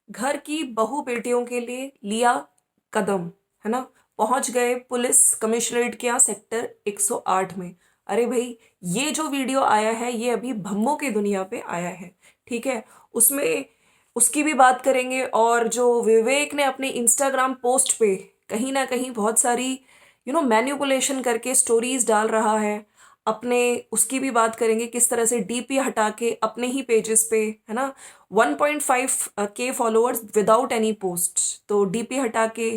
घर की बहू बेटियों के लिए लिया कदम, है ना। पहुंच गए पुलिस कमिश्नरेट के यहाँ सेक्टर 108 में। अरे भाई, ये जो वीडियो आया है ये अभी भम्मों की दुनिया पे आया है, ठीक है। उसमें उसकी भी बात करेंगे, और जो विवेक ने अपने इंस्टाग्राम पोस्ट पे कहीं ना कहीं बहुत सारी मैन्युपुलेशन करके स्टोरीज डाल रहा है अपने, उसकी भी बात करेंगे। किस तरह से डीपी हटा के अपने ही पेजेस पे, है ना, 1.5 के फॉलोअर्स विदाउट एनी पोस्ट, तो डीपी हटा के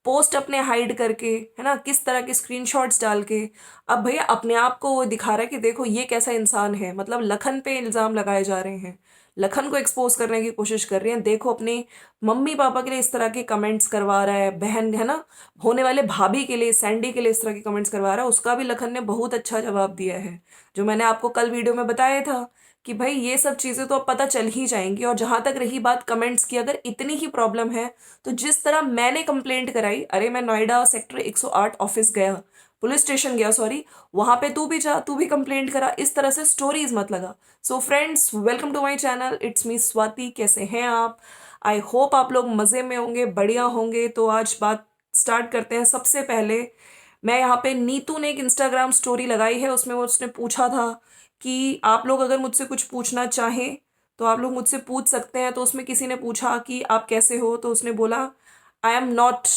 पोस्ट अपने हाइड करके, है ना, किस तरह के स्क्रीनशॉट्स डाल के अब भैया अपने आप को वो दिखा रहा है कि देखो ये कैसा इंसान है। मतलब लखन पे इल्जाम लगाए जा रहे हैं, लखन को एक्सपोज करने की कोशिश कर रहे हैं। देखो अपने मम्मी पापा के लिए इस तरह के कमेंट्स करवा रहा है, बहन, है ना, होने वाले भाभी के लिए, सैंडी के लिए इस तरह के कमेंट्स करवा रहा है। उसका भी लखन ने बहुत अच्छा जवाब दिया है, जो मैंने आपको कल वीडियो में बताया था कि भाई ये सब चीज़ें तो अब पता चल ही जाएंगी। और जहां तक रही बात कमेंट्स की, अगर इतनी ही प्रॉब्लम है तो जिस तरह मैंने कंप्लेंट कराई, अरे मैं नोएडा सेक्टर 108 ऑफिस गया, पुलिस स्टेशन गया, सॉरी, वहां पे तू भी जा, तू भी कंप्लेंट करा, इस तरह से स्टोरीज मत लगा। So friends, welcome to my channel, it's me Swati. कैसे हैं आप? आई होप आप लोग मज़े में होंगे, बढ़िया होंगे। तो आज बात स्टार्ट करते हैं। सबसे पहले मैं यहाँ पे, नीतू ने एक इंस्टाग्राम स्टोरी लगाई है, उसमें वो उसने पूछा था कि आप लोग अगर मुझसे कुछ पूछना चाहें तो आप लोग मुझसे पूछ सकते हैं। तो उसमें किसी ने पूछा कि आप कैसे हो, तो उसने बोला, I am not,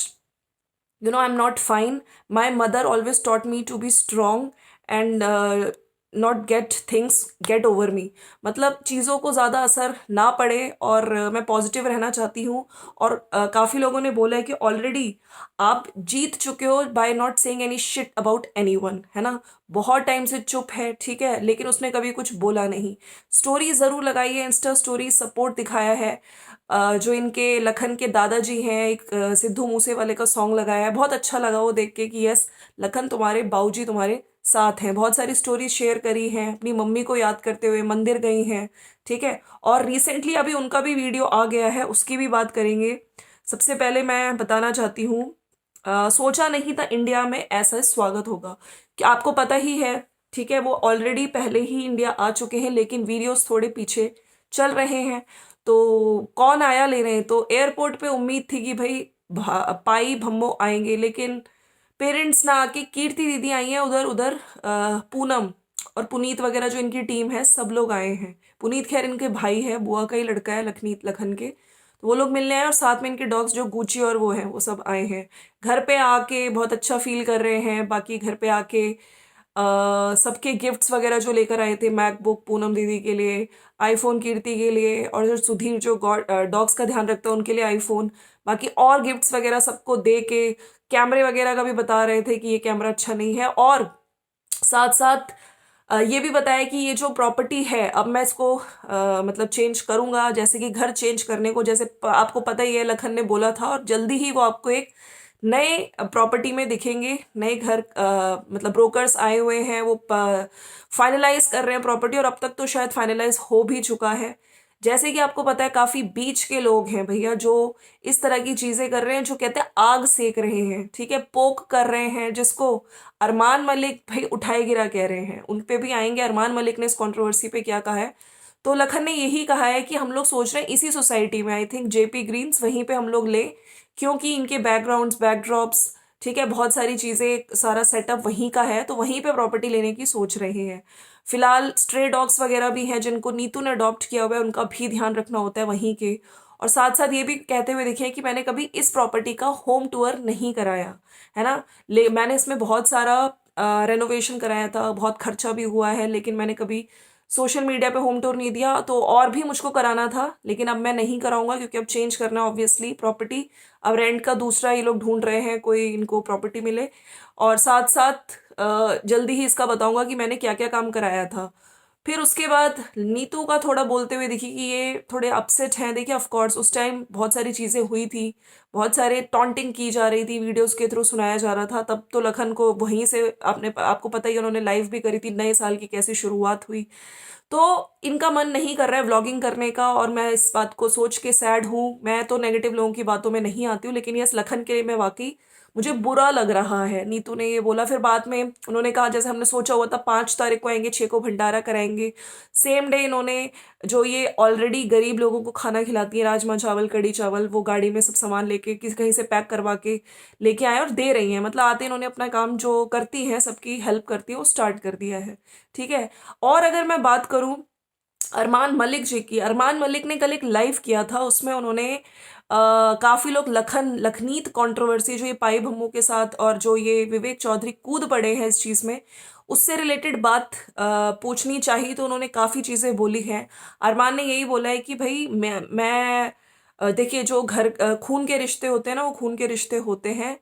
I am not fine, my mother always taught me to be strong and not get things get over me. मतलब चीज़ों को ज़्यादा असर ना पड़े, और मैं पॉजिटिव रहना चाहती हूँ। और काफ़ी लोगों ने बोला है कि ऑलरेडी आप जीत चुके हो by not saying any shit about any one, है ना। बहुत टाइम से चुप है, ठीक है, लेकिन उसने कभी कुछ बोला नहीं। स्टोरी ज़रूर लगाई है, इंस्टा स्टोरी, सपोर्ट दिखाया है। जो इनके लखन के दादाजी हैं, एक सिद्धू मूसे वाले का सॉन्ग लगाया है, बहुत अच्छा लगा वो देख के कि यस, लखन तुम्हारे बाबूजी तुम्हारे साथ हैं। बहुत सारी स्टोरी शेयर करी हैं, अपनी मम्मी को याद करते हुए मंदिर गई हैं, ठीक है। और रिसेंटली अभी उनका भी वीडियो आ गया है, उसकी भी बात करेंगे। सबसे पहले मैं बताना चाहती हूँ, सोचा नहीं था इंडिया में ऐसा स्वागत होगा, कि आपको पता ही है, ठीक है, वो ऑलरेडी पहले ही इंडिया आ चुके हैं, लेकिन वीडियोस थोड़े पीछे चल रहे हैं। तो कौन आया ले रहे हैं, तो एयरपोर्ट पे उम्मीद थी कि भाई पाई भम्मो आएंगे, लेकिन पेरेंट्स ना आके कीर्ति दीदी आई हैं, उधर उधर पूनम और पुनीत वगैरह जो इनकी टीम है, सब लोग आए हैं। पुनीत खैर इनके भाई है, बुआ का ही लड़का है, लखनीत लखन के, तो वो लोग मिलने आए, और साथ में इनके डॉग्स जो गुची और वो हैं, वो सब आए हैं। घर पे आके बहुत अच्छा फील कर रहे हैं। बाकी घर पे आके सबके गिफ्ट्स वगैरह जो लेकर आए थे, मैकबुक पूनम दीदी के लिए, आईफोन कीर्ति के लिए, और जो सुधीर जो डॉग्स का ध्यान रखता है उनके लिए आईफोन, बाकी और गिफ्ट्स वगैरह सबको दे के, कैमरे वगैरह का भी बता रहे थे कि ये कैमरा अच्छा नहीं है। और साथ साथ ये भी बताया कि ये जो प्रॉपर्टी है, अब मैं इसको मतलब चेंज करूंगा, जैसे कि घर चेंज करने को, जैसे आपको पता ही है लखन ने बोला था, और जल्दी ही वो आपको एक नए प्रॉपर्टी में दिखेंगे। नए घर, मतलब ब्रोकर्स आए हुए हैं, वो फाइनलाइज कर रहे हैं प्रॉपर्टी, और अब तक तो शायद फाइनलाइज हो भी चुका है। जैसे कि आपको पता है, काफी बीच के लोग हैं भैया जो इस तरह की चीजें कर रहे हैं, जो कहते हैं आग सेक रहे हैं, ठीक है, पोक कर रहे हैं, जिसको अरमान मलिक भाई उठाए गिरा कह रहे हैं। उन पे भी आएंगे, अरमान मलिक ने इस कंट्रोवर्सी पे क्या कहा है। तो लखन ने यही कहा है कि हम लोग सोच रहे हैं इसी सोसाइटी में, आई थिंक जेपी ग्रीन्स, वहीं पे हम लोग ले, क्योंकि इनके बैकग्राउंड्स, बैकड्रॉप्स, ठीक है, बहुत सारी चीजें, सारा सेटअप वहीं का है, तो वहीं पे प्रॉपर्टी लेने की सोच रहे हैं। फिलहाल स्ट्रे डॉग्स वगैरह भी हैं जिनको नीतू ने अडॉप्ट किया हुआ है, उनका भी ध्यान रखना होता है वहीं के। और साथ साथ ये भी कहते हुए दिखे कि मैंने कभी इस प्रॉपर्टी का होम टूर नहीं कराया, है ना। मैंने इसमें बहुत सारा रेनोवेशन कराया था, बहुत खर्चा भी हुआ है, लेकिन मैंने कभी सोशल मीडिया पे होम टूर नहीं दिया। तो और भी मुझको कराना था, लेकिन अब मैं नहीं कराऊंगा, क्योंकि अब चेंज करना है ऑब्वियसली प्रॉपर्टी। अब रेंट का दूसरा ये लोग ढूंढ रहे हैं, कोई इनको प्रॉपर्टी मिले। और साथ साथ जल्दी ही इसका बताऊंगा कि मैंने क्या क्या काम कराया था। फिर उसके बाद नीतू का थोड़ा बोलते हुए देखी कि ये थोड़े अपसेट हैं। देखिए, ऑफ कोर्स उस टाइम बहुत सारी चीज़ें हुई थी, बहुत सारे टॉन्टिंग की जा रही थी, वीडियोस के थ्रू सुनाया जा रहा था। तब तो लखन को वहीं से, आपको पता ही है, उन्होंने लाइव भी करी थी, नए साल की कैसी शुरुआत हुई। तो इनका मन नहीं कर रहा है व्लॉगिंग करने का, और मैं इस बात को सोच के सैड हूँ। मैं तो नेगेटिव लोगों की बातों में नहीं आती हूँ, लेकिन यस, लखन के लिए मैं वाकई, मुझे बुरा लग रहा है। नीतू ने ये बोला, फिर बाद में उन्होंने कहा जैसे हमने सोचा हुआ था 5 तारीख को आएंगे, 6 को भंडारा कराएंगे, जाएंगे। सेम डे इन्होंने जो ये ऑलरेडी गरीब लोगों को खाना खिलाती है, राजमा चावल, कड़ी चावल, वो गाड़ी में सब सामान लेके किसी कहीं से पैक करवा के लेके आए और दे रही हैं। मतलब आते इन्होंने अपना काम जो करती हैं, सबकी हेल्प करती है, वो स्टार्ट कर दिया है। ठीक है। और अगर मैं बात करूं अरमान मलिक जी की, अरमान मलिक ने कल एक लाइव किया था, उसमें उन्होंने काफी लोग लखनीत कंट्रोवर्सी जो ये पाई भम्मू के साथ और जो ये विवेक चौधरी कूद पड़े हैं इस चीज में, उससे रिलेटेड बात पूछनी चाहिए, तो उन्होंने काफी चीजें बोली हैं। अरमान ने यही बोला है कि भाई मैं देखिए, जो घर खून के रिश्ते होते हैं ना, वो खून के रिश्ते होते हैं।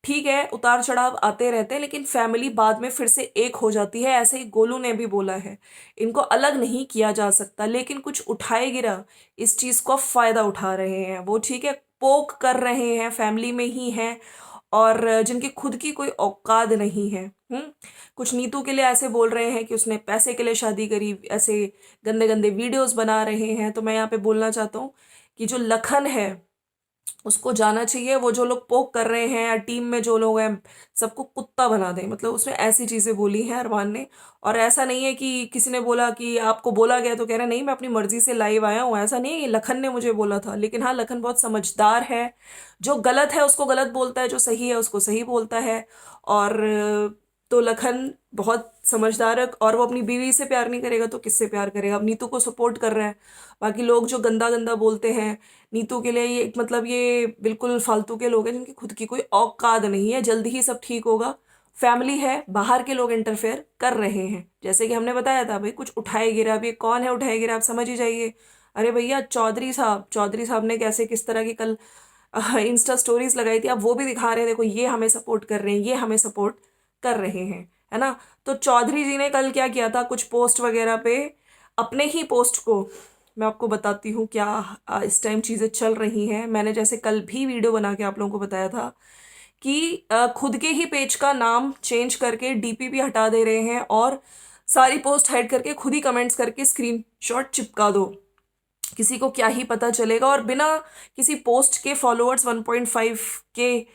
ठीक है, उतार चढ़ाव आते रहते हैं, लेकिन फैमिली बाद में फिर से एक हो जाती है। ऐसे ही गोलू ने भी बोला है, इनको अलग नहीं किया जा सकता। लेकिन कुछ उठाए गिरा इस चीज को फायदा उठा रहे हैं वो। ठीक है, पोक कर रहे हैं, फैमिली में ही हैं और जिनकी खुद की कोई औकात नहीं है। कुछ नीतू के लिए ऐसे बोल रहे हैं कि उसने पैसे के लिए शादी करी, ऐसे गंदे गंदे वीडियोस बना रहे हैं। तो मैं यहाँ पे बोलना चाहता हूँ कि जो लखन है उसको जाना चाहिए। वो जो लोग पोक कर रहे हैं या टीम में जो लोग हैं, सबको कुत्ता बना दें। मतलब उसने ऐसी चीजें बोली हैं अरमान ने। और ऐसा नहीं है कि किसी ने बोला कि आपको बोला गया तो कह रहे नहीं मैं अपनी मर्जी से लाइव आया हूँ, ऐसा नहीं है। ये लखन ने मुझे बोला था। लेकिन हाँ, लखन बहुत समझदार है, जो गलत है उसको गलत बोलता है, जो सही है उसको सही बोलता है। और तो लखन बहुत समझदार है, और वो अपनी बीवी से प्यार नहीं करेगा तो किससे प्यार करेगा। अब नीतू को सपोर्ट कर रहा है। बाकी लोग जो गंदा गंदा बोलते हैं नीतू के लिए, ये मतलब ये बिल्कुल फालतू के लोग हैं जिनकी खुद की कोई औकात नहीं है। जल्दी ही सब ठीक होगा। फैमिली है, बाहर के लोग इंटरफेयर कर रहे हैं, जैसे कि हमने बताया था भाई, कुछ उठाए गिरा। अब ये कौन है उठाए गिरा, आप समझ ही जाइए। अरे भैया, चौधरी साहब ने कैसे किस तरह की कल इंस्टा स्टोरीज लगाई थी। अब वो भी दिखा रहे हैं, देखो ये हमें सपोर्ट कर रहे हैं, ये हमें सपोर्ट कर रहे हैं, है ना। तो चौधरी जी ने कल क्या किया था, कुछ पोस्ट वगैरह पे, अपने ही पोस्ट को मैं आपको बताती हूँ क्या इस टाइम चीजें चल रही हैं। मैंने जैसे कल भी वीडियो बना के आप लोगों को बताया था कि खुद के ही पेज का नाम चेंज करके डीपी भी हटा दे रहे हैं और सारी पोस्ट हाइड करके खुद ही कमेंट्स करके स्क्रीनशॉट चिपका दो। किसी को क्या ही पता चलेगा। और बिना किसी पोस्ट के फॉलोअर्स 1.5 के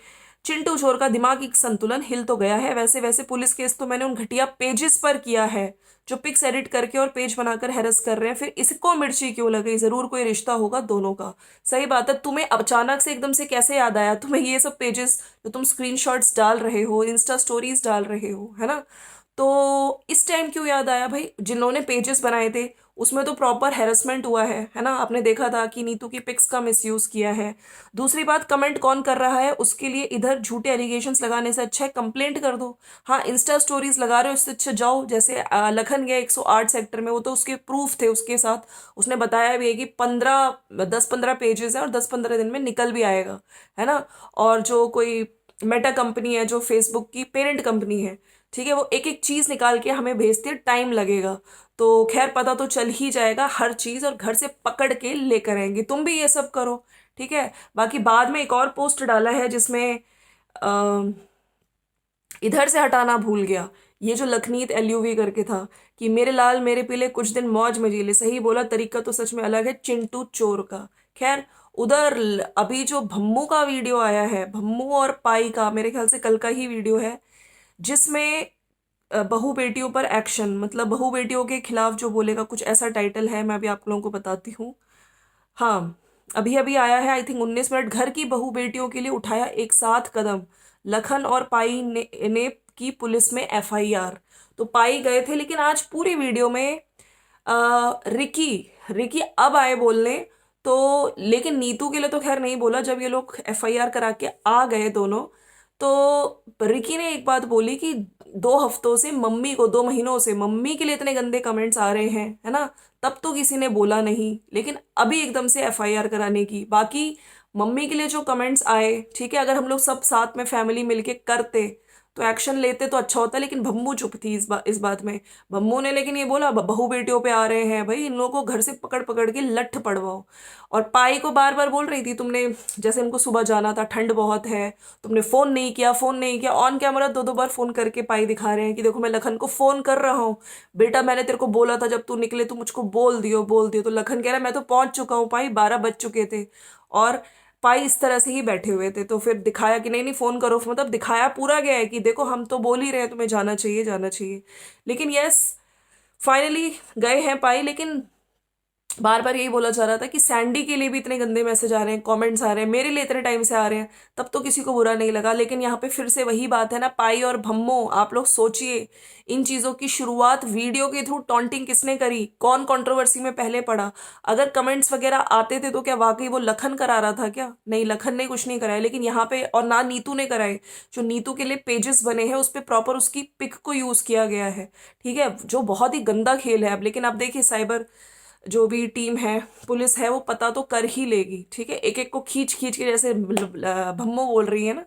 चिंटू चोर का दिमागी संतुलन हिल तो गया है। वैसे वैसे पुलिस केस तो मैंने उन घटिया पेजेस पर किया है जो पिक्स एडिट करके और पेज बनाकर हैरस कर रहे हैं। फिर इसको मिर्ची क्यों लग गई, जरूर कोई रिश्ता होगा दोनों का। सही बात है, तुम्हें अचानक से एकदम से कैसे याद आया तुम्हें ये सब पेजेस जो तुम स्क्रीनशॉट्स डाल रहे हो, इंस्टा स्टोरीज डाल रहे हो, है ना। तो इस टाइम क्यों याद आया भाई, जिन्होंने पेजेस बनाए थे उसमें तो प्रॉपर हैरेसमेंट हुआ है ना। आपने देखा था कि नीतू की पिक्स का मिसयूज किया है। दूसरी बात, कमेंट कौन कर रहा है उसके लिए इधर झूठे एलिगेशंस लगाने से अच्छा है कंप्लेंट कर दो। हाँ, इंस्टा स्टोरीज लगा रहे हो इससे अच्छा जाओ, जैसे लखन गया 108 सेक्टर में, वो तो उसके प्रूफ थे उसके साथ। उसने बताया भी है कि 10-15 पेजेस है और 10-15 दिन में निकल भी आएगा, है ना। और जो कोई मेटा कंपनी है जो फेसबुक की पेरेंट कंपनी है, ठीक है, वो एक एक चीज निकाल के हमें भेजती है, टाइम लगेगा। तो खैर पता तो चल ही जाएगा हर चीज, और घर से पकड़ के लेकर आएंगे। तुम भी ये सब करो, ठीक है। बाकी बाद में एक और पोस्ट डाला है जिसमें अ, इधर से हटाना भूल गया, ये जो लखनीत एलयूवी करके था कि मेरे लाल मेरे पीले कुछ दिन मौज में जी ले। सही बोला, तरीका तो सच में अलग है चिंटू चोर का। खैर उधर अभी जो भम्मू का वीडियो आया है, भम्मू और पाई का, मेरे ख्याल से कल का ही वीडियो है, जिसमें बहू बेटियों पर एक्शन, मतलब बहू बेटियों के खिलाफ जो बोलेगा, कुछ ऐसा टाइटल है। मैं अभी आप लोगों को बताती हूँ। हाँ, अभी अभी आया है, आई थिंक 19 मिनट। घर की बहू बेटियों के लिए उठाया एक साथ कदम, लखन और पाई ने की पुलिस में एफआईआर। तो पाई गए थे, लेकिन आज पूरी वीडियो में रिकी रिकी अब आए बोलने। तो लेकिन नीतू के लिए तो खैर नहीं बोला। जब ये लोग एफआईआर करा के आ गए दोनों, तो रिकी ने एक बात बोली कि 2 हफ्तों से मम्मी को, 2 महीनों से मम्मी के लिए इतने गंदे कमेंट्स आ रहे हैं, है ना। तब तो किसी ने बोला नहीं, लेकिन अभी एकदम से एफआईआर कराने की। बाकी मम्मी के लिए जो कमेंट्स आए, ठीक है, अगर हम लोग सब साथ में फैमिली मिलके करते तो एक्शन लेते तो अच्छा होता। लेकिन भम्मू चुप थी इस बात में। भम्मू ने लेकिन ये बोला बहू बेटियों पे आ रहे हैं भाई, इन लोगों को घर से पकड़ पकड़ के लठ पड़वाओ। और पाई को बार बार बोल रही थी, तुमने जैसे उनको सुबह जाना था, ठंड बहुत है, तुमने फोन नहीं किया, फोन नहीं किया। ऑन कैमरा 2-2 बार फोन करके पाई दिखा रहे हैं कि देखो मैं लखन को फोन कर रहा हूँ, बेटा मैंने तेरे को बोला था जब तू निकले तू मुझको बोल दियो बोल दियो। तो लखन कह रहा है मैं तो पहुंच चुका हूँ पाई, 12 बज चुके थे। और पाई इस तरह से ही बैठे हुए थे। तो फिर दिखाया कि नहीं नहीं फोन करो, मतलब दिखाया पूरा गया है कि देखो हम तो बोल ही रहे हैं तुम्हें जाना चाहिए जाना चाहिए। लेकिन यस, फाइनली गए हैं पाई, लेकिन बार बार यही बोला जा रहा था कि सैंडी के लिए भी इतने गंदे मैसेज आ रहे हैं, कमेंट्स आ रहे हैं, मेरे लिए इतने टाइम से आ रहे हैं, तब तो किसी को बुरा नहीं लगा। लेकिन यहाँ पे फिर से वही बात है ना, पाई और भम्मो, आप लोग सोचिए, इन चीजों की शुरुआत वीडियो के थ्रू टॉन्टिंग किसने करी, कौन कंट्रोवर्सी में पहले पड़ा? अगर कमेंट्स वगैरह आते थे तो क्या वाकई वो लखन करा रहा था क्या? नहीं, लखन ने कुछ नहीं कराया। लेकिन यहाँ पे, और ना नीतू ने कराए, जो नीतू के लिए पेजेस बने हैं उस पर प्रॉपर उसकी पिक को यूज किया गया है। ठीक है, जो बहुत ही गंदा खेल है अब। लेकिन आप देखिए, साइबर जो भी टीम है, पुलिस है, वो पता तो कर ही लेगी। ठीक है, एक एक को खींच खींच के, जैसे भम्मो बोल रही है ना,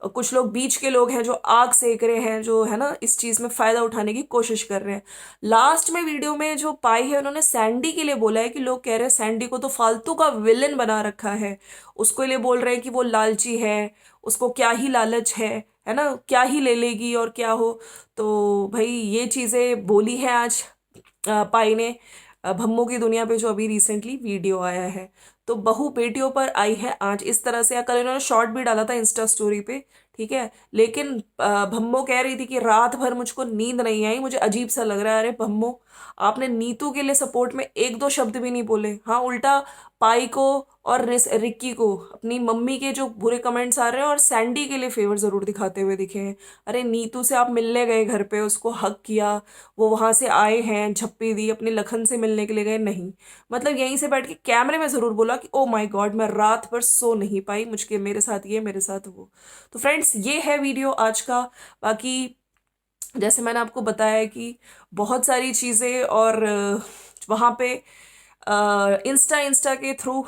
और कुछ लोग बीच के लोग हैं जो आग सेक रहे हैं, जो है ना इस चीज में फायदा उठाने की कोशिश कर रहे हैं। लास्ट में वीडियो में जो पाई है, उन्होंने सैंडी के लिए बोला है कि लोग कह रहे हैं सैंडी को तो फालतू का विलन बना रखा है, उसको लिए बोल रहे हैं कि वो लालची है, उसको क्या ही लालच है ना, क्या ही ले लेगी और क्या हो। तो भाई ये चीजें बोली है आज पाई ने। भम्मों की दुनिया पे जो अभी रिसेंटली वीडियो आया है, तो बहू बेटियों पर आई है आज इस तरह से। कल इन्होंने शॉर्ट भी डाला था इंस्टा स्टोरी पे। ठीक है, लेकिन भम्मो कह रही थी कि रात भर मुझको नींद नहीं आई, मुझे अजीब सा लग रहा है। अरे भम्मो, आपने नीतू के लिए सपोर्ट में एक दो शब्द भी नहीं बोले, हाँ उल्टा पाई को और रिक्की को, अपनी मम्मी के जो बुरे कमेंट्स आ रहे हैं, और सैंडी के लिए फेवर जरूर दिखाते हुए दिखे हैं। अरे नीतू से आप मिलने गए घर पे, उसको हक किया, वो वहां से आए हैं, झप्पी दी, अपने लखन से मिलने के लिए गए नहीं, मतलब यहीं से बैठ के कैमरे में जरूर बोला कि ओ माय गॉड, मैं रात भर सो नहीं पाई, मुझके मेरे साथ ये, मेरे साथ वो। तो फ्रेंड्स, ये है वीडियो आज का। बाकी जैसे मैंने आपको बताया कि बहुत सारी चीजें, और वहां पे इंस्टा इंस्टा के थ्रू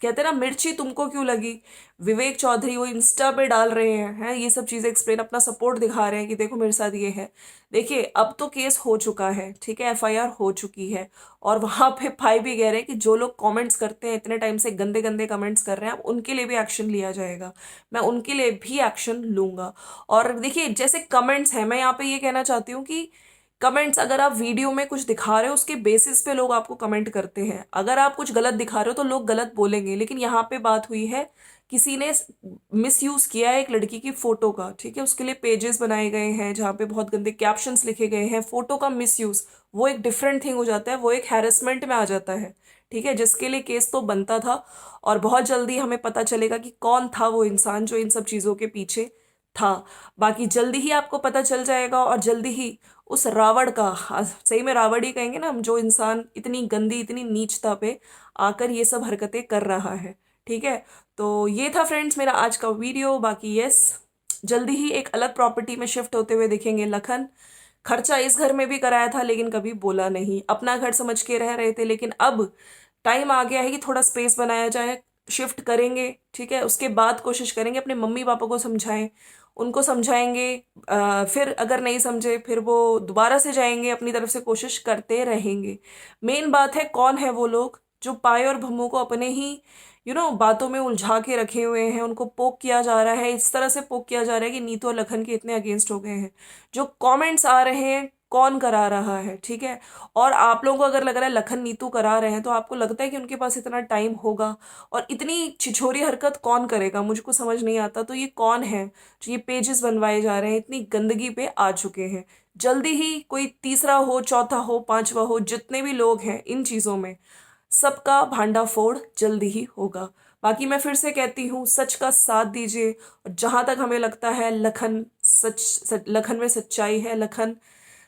कहते हैं ना, मिर्ची तुमको क्यों लगी, विवेक चौधरी वो इंस्टा पे डाल रहे हैं ये सब चीजें एक्सप्लेन, अपना सपोर्ट दिखा रहे हैं कि देखो मेरे साथ ये है। देखिए, अब तो केस हो चुका है, ठीक है, एफआईआर हो चुकी है, और वहां पे भाई भी कह रहे हैं कि जो लोग कमेंट्स करते हैं, इतने टाइम से गंदे गंदे कमेंट्स कर रहे हैं, अब उनके लिए भी एक्शन लिया जाएगा। मैं उनके लिए भी एक्शन लूंगा। और देखिए, जैसे कमेंट्स हैं, मैं यहाँ पे ये कहना चाहती हूँ कि कमेंट्स, अगर आप वीडियो में कुछ दिखा रहे हो उसके बेसिस पे लोग आपको कमेंट करते हैं। अगर आप कुछ गलत दिखा रहे हो तो लोग गलत बोलेंगे। लेकिन यहाँ पे बात हुई है, किसी ने मिस यूज किया है एक लड़की की फोटो का। ठीक है, उसके लिए पेजेस बनाए गए हैं जहाँ पे बहुत गंदे कैप्शंस लिखे गए हैं, फोटो का मिस यूज, वो एक डिफरेंट थिंग हो जाता है, वो एक हैरेसमेंट में आ जाता है। ठीक है, जिसके लिए केस तो बनता था, और बहुत जल्दी हमें पता चलेगा कि कौन था वो इंसान जो इन सब चीजों के पीछे था। बाकी जल्दी ही आपको पता चल जाएगा, और जल्दी ही उस रावण का, सही में रावण ही कहेंगे ना हम, जो इंसान इतनी गंदी, इतनी नीचता पे आकर ये सब हरकतें कर रहा है। ठीक है, तो ये था फ्रेंड्स मेरा आज का वीडियो। बाकी यस, जल्दी ही एक अलग प्रॉपर्टी में शिफ्ट होते हुए दिखेंगे लखन। खर्चा इस घर में भी कराया था, लेकिन कभी बोला नहीं, अपना घर समझ के रह रहे थे। लेकिन अब टाइम आ गया है कि थोड़ा स्पेस बनाया जाए, शिफ्ट करेंगे। ठीक है, उसके बाद कोशिश करेंगे अपने मम्मी पापा को समझाएं, उनको समझाएंगे। फिर अगर नहीं समझे, फिर वो दोबारा से जाएंगे, अपनी तरफ से कोशिश करते रहेंगे। मेन बात है, कौन है वो लोग जो पाए और भम्मू को अपने ही बातों में उलझा के रखे हुए हैं, उनको पोक किया जा रहा है, इस तरह से पोक किया जा रहा है कि नीतू और लखन के इतने अगेंस्ट हो गए हैं। जो कमेंट्स आ रहे हैं, कौन करा रहा है? ठीक है, और आप लोगों को अगर लग रहा है लखन नीतू करा रहे हैं, तो आपको लगता है कि उनके पास इतना टाइम होगा? और इतनी छिछोरी हरकत कौन करेगा, मुझको समझ नहीं आता। तो ये कौन है जो ये पेजेस बनवाए जा रहे हैं, इतनी गंदगी पे आ चुके हैं? जल्दी ही कोई तीसरा हो, चौथा हो, पांचवा हो, जितने भी लोग हैं इन चीजों में, सबका भांडाफोड़ जल्दी ही होगा। बाकी मैं फिर से कहती हूँ, सच का साथ दीजिए, और जहां तक हमें लगता है लखन लखन में सच्चाई है, लखन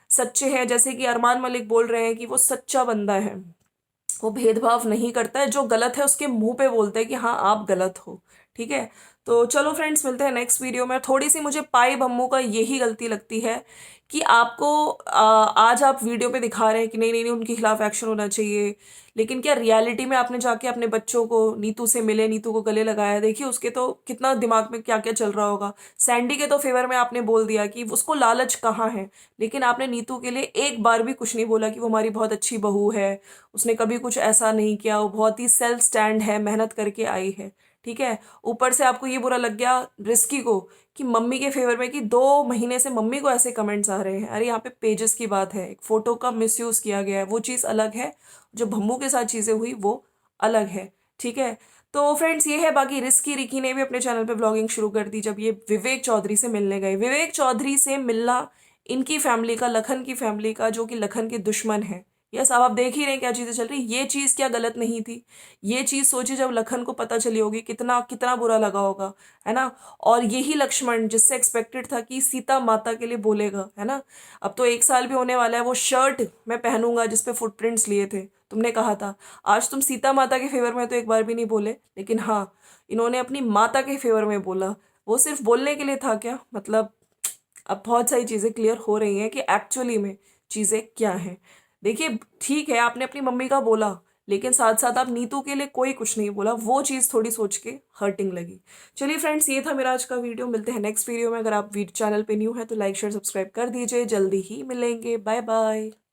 सच्चे हैं, जैसे कि अरमान मलिक बोल रहे हैं कि वो सच्चा बंदा है, वो भेदभाव नहीं करता है, जो गलत है उसके मुंह पे बोलता है कि हाँ आप गलत हो। ठीक है, तो चलो फ्रेंड्स, मिलते हैं नेक्स्ट वीडियो में। थोड़ी सी मुझे पाई भम्मू का यही गलती लगती है कि आपको आज आप वीडियो पे दिखा रहे हैं कि नहीं नहीं नहीं, उनके खिलाफ एक्शन होना चाहिए, लेकिन क्या रियलिटी में आपने जाके अपने बच्चों को नीतू से मिले, नीतू को गले लगाया, देखिए उसके तो कितना दिमाग में क्या क्या चल रहा होगा। सैंडी के तो फेवर में आपने बोल दिया कि उसको लालच कहाँ है, लेकिन आपने नीतू के लिए एक बार भी कुछ नहीं बोला कि वो हमारी बहुत अच्छी बहू है, उसने कभी कुछ ऐसा नहीं किया, वो बहुत ही सेल्फ स्टैंड है, मेहनत करके आई है। ठीक है, ऊपर से आपको ये बुरा लग गया रिस्की को कि मम्मी के फेवर में, कि 2 महीने से मम्मी को ऐसे कमेंट्स आ रहे हैं। अरे यहाँ पे पेजेस की बात है, एक फोटो का मिसयूज किया गया है, वो चीज़ अलग है, जो भम्मू के साथ चीज़ें हुई वो अलग है। ठीक है, तो फ्रेंड्स ये है। बाकी रिस्की रिकी ने भी अपने चैनल पे ब्लॉगिंग शुरू कर दी जब ये विवेक चौधरी से मिलने गए। विवेक चौधरी से मिलना इनकी फैमिली का, लखन की फैमिली का, जो कि लखन के दुश्मन है। यस, अब आप देख ही रहे हैं क्या चीज़ें चल रही। ये चीज़ क्या गलत नहीं थी? ये चीज़ सोचिए, जब लखन को पता चली होगी कितना कितना बुरा लगा होगा, है ना। और यही लक्ष्मण जिससे एक्सपेक्टेड था कि सीता माता के लिए बोलेगा, है ना। अब तो 1 साल भी होने वाला है। वो शर्ट मैं पहनूंगा जिसपे फुटप्रिंट्स लिए थे, तुमने कहा था। आज तुम सीता माता के फेवर में तो एक बार भी नहीं बोले, लेकिन हाँ, इन्होंने अपनी माता के फेवर में बोला। वो सिर्फ बोलने के लिए था क्या? मतलब अब बहुत सारी चीज़ें क्लियर हो रही हैं कि एक्चुअली में चीज़ें क्या हैं। देखिए, ठीक है, आपने अपनी मम्मी का बोला, लेकिन साथ साथ आप नीतू के लिए कोई कुछ नहीं बोला। वो चीज़ थोड़ी सोच के हर्टिंग लगी। चलिए फ्रेंड्स, ये था मेरा आज का वीडियो। मिलते हैं नेक्स्ट वीडियो में। अगर आप चैनल पे न्यू है तो लाइक शेयर सब्सक्राइब कर दीजिए। जल्दी ही मिलेंगे। Bye bye.